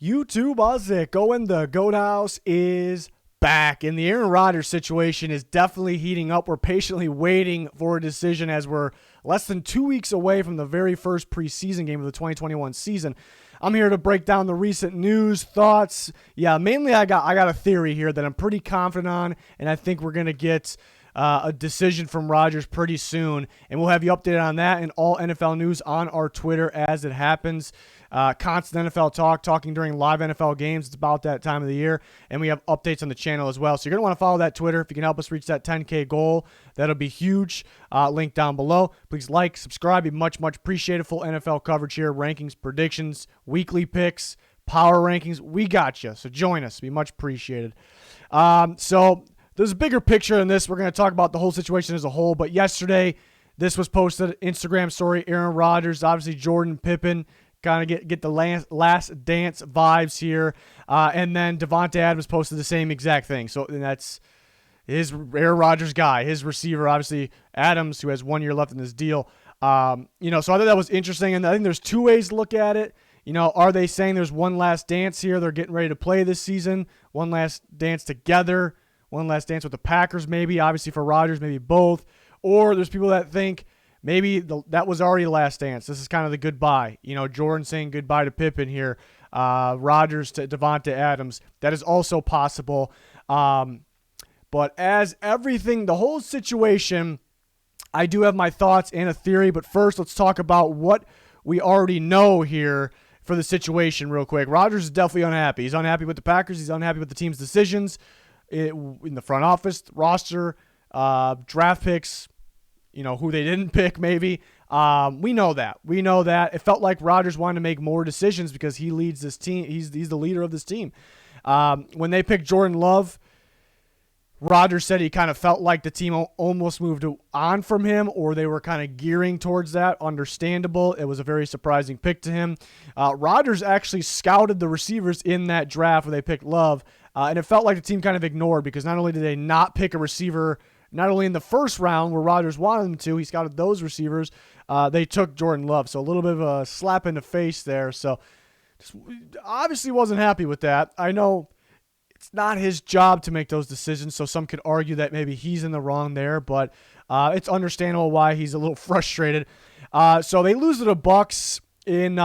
YouTube, how's it going? The GOAT House is back, and the Aaron Rodgers situation is definitely heating up. We're patiently waiting for a decision as we're less than 2 weeks away from the very first preseason game of the 2021 season. I'm here to break down the recent news, thoughts. Yeah, mainly I got a theory here that I'm pretty confident on, and I think we're going to get a decision from Rodgers pretty soon, and we'll have you updated on that and all NFL news on our Twitter as it happens. Constant NFL talking during live NFL games. It's about that time of the year, and we have updates on the channel as well. So you're going to want to follow that Twitter. If you can help us reach that 10K goal, that'll be huge. Link down below. Please like, subscribe. Be much appreciated. Full NFL coverage here, rankings, predictions, weekly picks, power rankings. We got you, so join us. Be much appreciated. So there's a bigger picture in this. We're going to talk about the whole situation as a whole, but yesterday this was posted, Instagram story, Aaron Rodgers, obviously Jordan Pippen, kind of get the last dance vibes here. And then Davante Adams posted the same exact thing. So and that's his Aaron Rodgers guy, his receiver, obviously Adams, who has 1 year left in his deal. So I thought that was interesting. And I think there's two ways to look at it. Are they saying there's one last dance here? They're getting ready to play this season. One last dance together. One last dance with the Packers, maybe. Obviously for Rodgers, maybe both. Or there's people that think maybe that was already the last dance. This is kind of the goodbye. Jordan saying goodbye to Pippen here. Rodgers to Davante Adams. That is also possible. But as everything, the whole situation, I do have my thoughts and a theory. But first, let's talk about what we already know here for the situation real quick. Rodgers is definitely unhappy. He's unhappy with the Packers. He's unhappy with the team's decisions in the front office, roster, draft picks, who they didn't pick maybe. We know that. It felt like Rodgers wanted to make more decisions because he leads this team. He's the leader of this team. When they picked Jordan Love, Rodgers said he kind of felt like the team almost moved on from him, or they were kind of gearing towards that. Understandable. It was a very surprising pick to him. Rodgers actually scouted the receivers in that draft where they picked Love, and it felt like the team kind of ignored because not only did they not pick a receiver, not only in the first round where Rodgers wanted them to, he scouted those receivers, they took Jordan Love. So a little bit of a slap in the face there. So just obviously wasn't happy with that. I know it's not his job to make those decisions, so some could argue that maybe he's in the wrong there, but it's understandable why he's a little frustrated. So they lose to the Bucs in the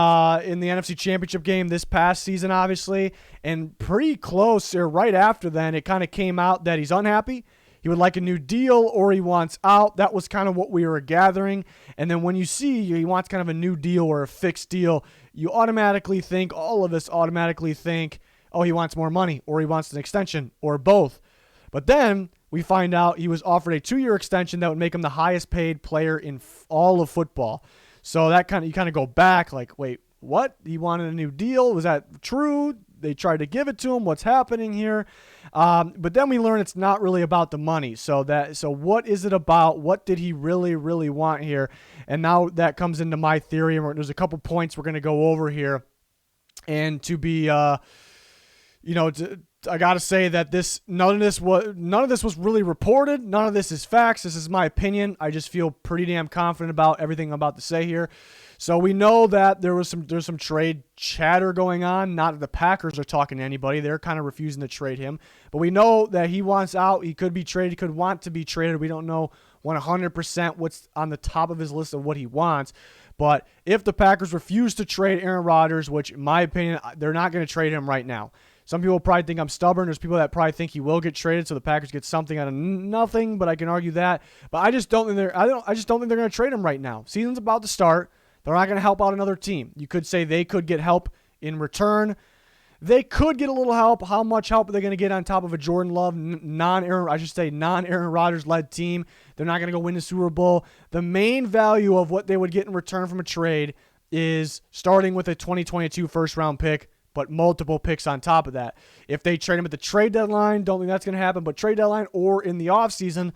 NFC Championship game this past season, obviously, and pretty close or right after then, it kind of came out that he's unhappy. He would like a new deal or he wants out. That was kind of what we were gathering. And then when you see he wants kind of a new deal or a fixed deal, you automatically think, all of us automatically think, oh, he wants more money or he wants an extension or both. But then we find out he was offered a 2-year extension that would make him the highest paid player in all of football. So that you kind of go back like, wait, what? He wanted a new deal? Was that true? They tried to give it to him. What's happening here? But then we learn it's not really about the money. So what is it about? What did he really want here? And now that comes into my theory. And there's a couple points we're going to go over here. And to be, I got to say that none of this was really reported. None of this is facts. This is my opinion. I just feel pretty damn confident about everything I'm about to say here. So we know that there's some trade chatter going on. Not that the Packers are talking to anybody. They're kind of refusing to trade him. But we know that he wants out. He could be traded. He could want to be traded. We don't know 100% what's on the top of his list of what he wants. But if the Packers refuse to trade Aaron Rodgers, which in my opinion, they're not going to trade him right now. Some people probably think I'm stubborn. There's people that probably think he will get traded, so the Packers get something out of nothing. But I can argue that. But I just don't think they're going to trade him right now. Season's about to start. They're not going to help out another team. You could say they could get help in return. They could get a little help. How much help are they going to get on top of a Jordan Love, non-Aaron Rodgers-led team? They're not going to go win the Super Bowl. The main value of what they would get in return from a trade is starting with a 2022 first-round pick, but multiple picks on top of that. If they trade him at the trade deadline, don't think that's going to happen, but trade deadline or in the offseason,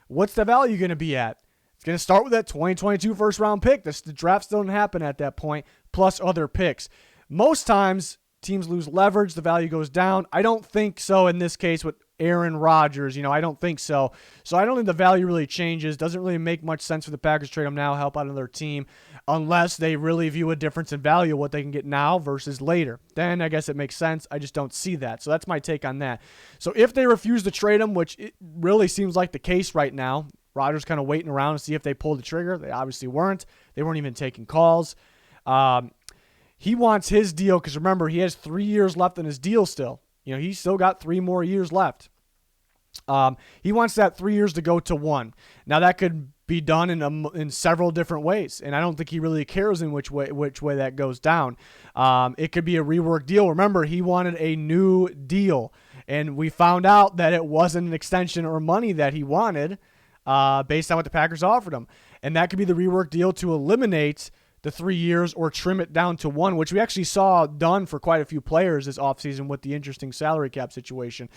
what's the value going to be at? It's going to start with that 2022 first-round pick. The drafts don't happen at that point, plus other picks. Most times, teams lose leverage. The value goes down. I don't think so in this case with Aaron Rodgers. I don't think so. So I don't think the value really changes. Doesn't really make much sense for the Packers to trade him now, help out another team. unless they really view a difference in value of what they can get now versus later. Then I guess it makes sense. I just don't see that. So that's my take on that. So if they refuse to trade him, which it really seems like the case right now, Rodgers kind of waiting around to see if they pulled the trigger. They obviously weren't. They weren't even taking calls. He wants his deal because, remember, he has 3 years left in his deal still. He's still got 3 more years left. He wants that 3 years to go to 1. Now, that could be done in several different ways, and I don't think he really cares in which way that goes down. It could be a rework deal. Remember, he wanted a new deal, and we found out that it wasn't an extension or money that he wanted based on what the Packers offered him. And that could be the rework deal to eliminate the 3 years or trim it down to 1, which we actually saw done for quite a few players this offseason with the interesting salary cap situation.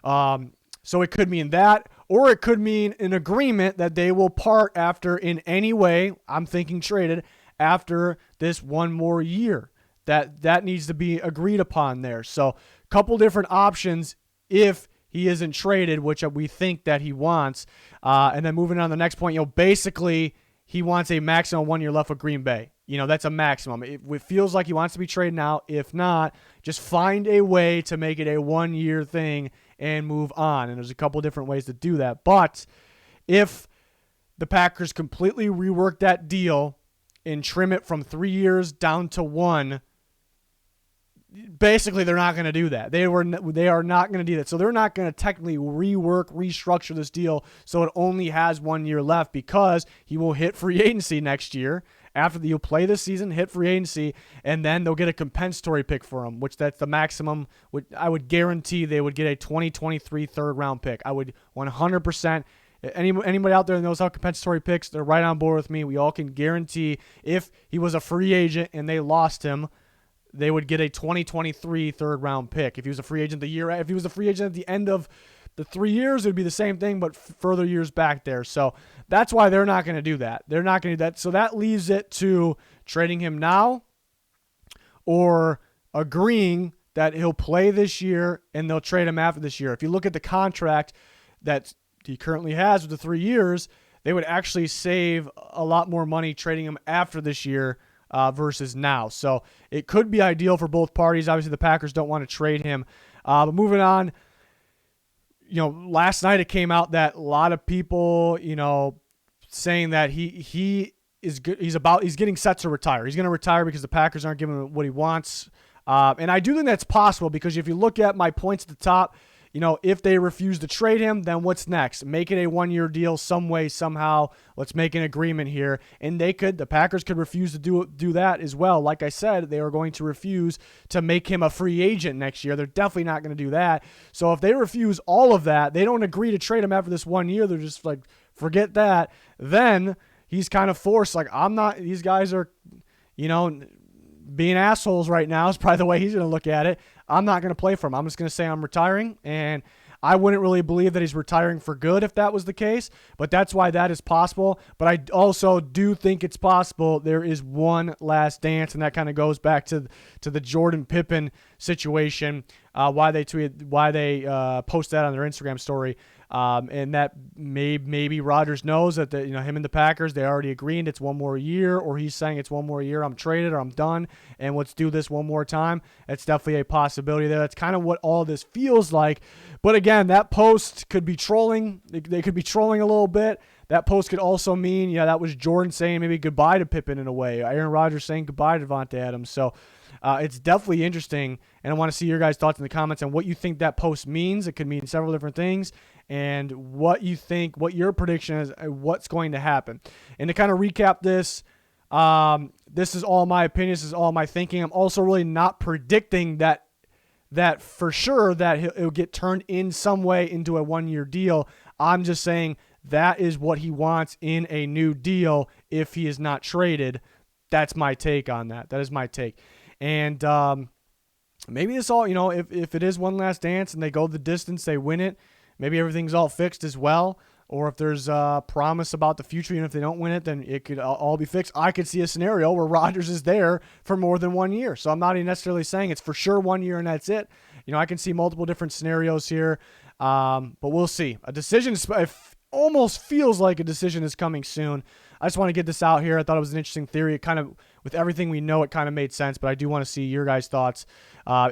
So it could mean that, or it could mean an agreement that they will part after in any way, I'm thinking traded, after this 1 more year. That needs to be agreed upon there. So a couple different options if he isn't traded, which we think that he wants. And then moving on to the next point, basically he wants a maximum 1 year left with Green Bay. That's a maximum. It feels like he wants to be traded now. If not, just find a way to make it a 1 year thing and move on. And there's a couple different ways to do that. But if the Packers completely rework that deal and trim it from 3 years down to 1, basically they're not going to do that. They are not going to do that. So they're not going to technically restructure this deal so it only has 1 year left, because he will hit free agency next year. After you'll play this season, hit free agency, and then they'll get a compensatory pick for him, which that's the maximum. I would guarantee they would get a 2023 third-round pick. I would 100%. Anybody out there that knows how compensatory picks, they're right on board with me. We all can guarantee if he was a free agent and they lost him, they would get a 2023 third-round pick. If he was a free agent if he was a free agent at the end of the 3 years, it would be the same thing, but further years back there. So that's why they're not going to do that. They're not going to do that. So that leaves it to trading him now or agreeing that he'll play this year and they'll trade him after this year. If you look at the contract that he currently has with the 3 years, they would actually save a lot more money trading him after this year versus now. So it could be ideal for both parties. Obviously, the Packers don't want to trade him. But moving on, last night it came out that a lot of people, saying that he is good. He's getting set to retire. He's going to retire because the Packers aren't giving him what he wants. And I do think that's possible, because if you look at my points at the top, if they refuse to trade him, then what's next? Make it a 1 year deal some way, somehow. Let's make an agreement here. And the Packers could refuse to do that as well. Like I said, they are going to refuse to make him a free agent next year. They're definitely not going to do that. So if they refuse all of that, they don't agree to trade him after this 1 year, they're just like, forget that. Then he's kind of forced, like, these guys are, being assholes right now is probably the way he's going to look at it. I'm not going to play for him. I'm just going to say I'm retiring, and I wouldn't really believe that he's retiring for good if that was the case, but that's why that is possible. But I also do think it's possible there is one last dance, and that kind of goes back to the Jordan Pippen situation, why they post that on their Instagram story. And that maybe Rodgers knows that him and the Packers, they already agreed it's 1 more year, or he's saying it's 1 more year, I'm traded or I'm done, and let's do this 1 more time. It's definitely a possibility there. That's kind of what all this feels like. But again, that post could be trolling. They could be trolling a little bit. That post could also mean, that was Jordan saying maybe goodbye to Pippen in a way. Aaron Rodgers saying goodbye to Devontae Adams. So it's definitely interesting, and I want to see your guys' thoughts in the comments on what you think that post means. It could mean several different things, and what you think, what your prediction is, what's going to happen. And to kind of recap this, this is all my opinion. This is all my thinking. I'm also really not predicting that for sure that it'll get turned in some way into a 1 year deal. I'm just saying that is what he wants in a new deal if he is not traded. That's my take on that. That is my take. And maybe it's all, if it is one last dance and they go the distance, they win it, maybe everything's all fixed as well. Or if there's a promise about the future, even if they don't win it, then it could all be fixed. I could see a scenario where Rodgers is there for more than 1 year. So I'm not even necessarily saying it's for sure 1 year and that's it. I can see multiple different scenarios here, but we'll see. A decision, almost feels like a decision is coming soon. I just want to get this out here. I thought it was an interesting theory. It kind of, with everything we know, it kind of made sense, but I do want to see your guys' thoughts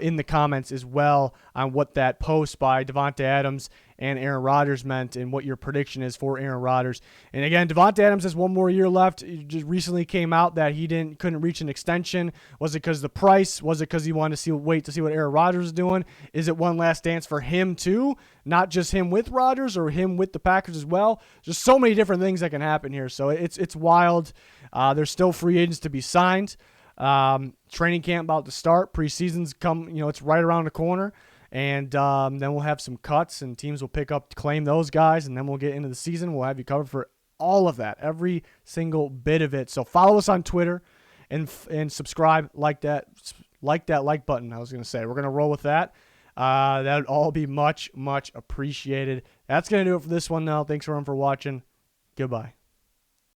in the comments as well on what that post by Davante Adams and Aaron Rodgers meant and what your prediction is for Aaron Rodgers. And again, Davante Adams has one more year left. It just recently came out that he couldn't reach an extension. Was it because of the price? Was it because he wanted to wait to see what Aaron Rodgers is doing? Is it one last dance for him too? Not just him with Rodgers or him with the Packers as well. Just so many different things that can happen here. So it's wild. There's still free agents to be signed. Training camp about to start. Preseason's it's right around the corner. And then we'll have some cuts, and teams will claim those guys, and then we'll get into the season. We'll have you covered for all of that, every single bit of it. So follow us on Twitter and subscribe, like that button. I was going to say, we're going to roll with that. That would all be much, much appreciated. That's going to do it for this one now. Thanks everyone for watching. Goodbye.